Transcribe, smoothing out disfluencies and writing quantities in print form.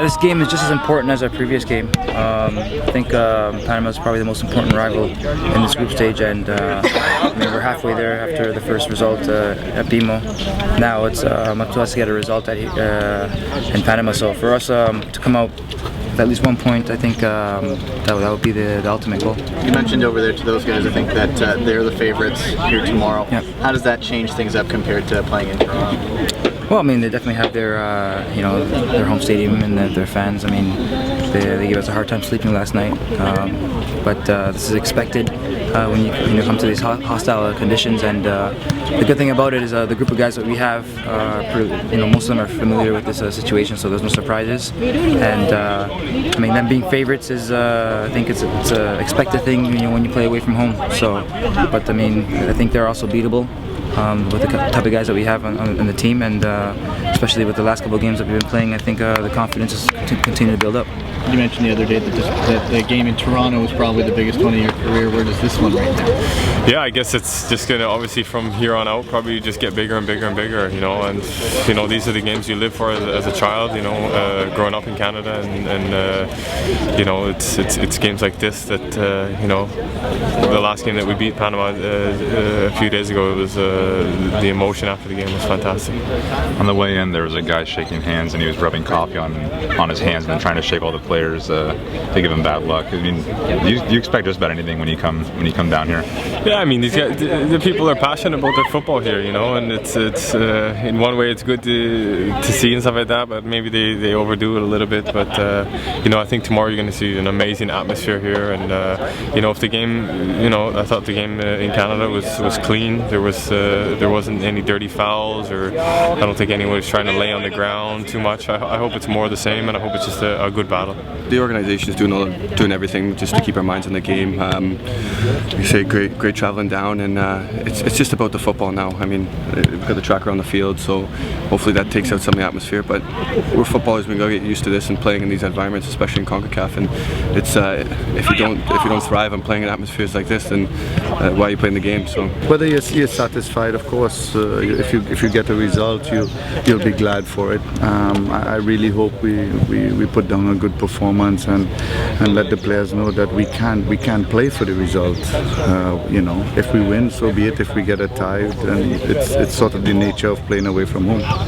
This game is just as important as our previous game. I think Panama is probably the most important rival in this group stage, and we're halfway there after the first result at BMO. Now it's up to us to get a result in Panama. So for us to come out with at least 1 point, I think that would be the ultimate goal. You mentioned over there to those guys, I think that they're the favorites here tomorrow. Yep. How does that change things up compared to playing in Toronto? Well, I mean, they definitely have their, their home stadium and their fans. I mean, they gave us a hard time sleeping last night, but this is expected when you come to these hostile conditions. And the good thing about it is the group of guys that we have, most of them are familiar with this situation, so there's no surprises. And I mean, them being favorites is, I think it's an expected thing, when you play away from home. So, but I mean, I think they're also beatable. With the type of guys that we have on the team, and especially with the last couple of games that we've been playing, I think the confidence is continue to build up. You mentioned the other day that the game in Toronto was probably the biggest one of your career. Where does this one right now? Yeah, I guess it's just going to, obviously from here on out, probably just get bigger and bigger and bigger, and these are the games you live for as a child, growing up in Canada, and it's games like this that, the last game that we beat Panama a few days ago, it was the emotion after the game was fantastic. On the way in, there was a guy shaking hands, and he was rubbing coffee on his hands and then trying to shake all the players to give him bad luck. I mean, you expect just about anything when you come down here. Yeah, I mean, these guys, the people are passionate about their football here, and it's in one way it's good to see and stuff like that, but maybe they overdo it a little bit. But I think tomorrow you're going to see an amazing atmosphere here, and if the game, I thought the game in Canada was clean. There wasn't any dirty fouls, or I don't think anyone was trying to lay on the ground too much. I hope it's more the same, and I hope it's just a good battle. The organisation is doing everything just to keep our minds in the game. You say great travelling down, and it's just about the football now. I mean, we've got the tracker on the field, so hopefully that takes out some of the atmosphere. But we're footballers; we got to get used to this and playing in these environments, especially in CONCACAF. And it's if you don't thrive on playing in atmospheres like this, then why are you playing the game? So whether you're satisfied, of course, if you get a result, you'll be glad for it. I really hope we put down a good performance and let the players know that we can play for the result. If we win, so be it. If we get a tie, then it's sort of the nature of playing away from home.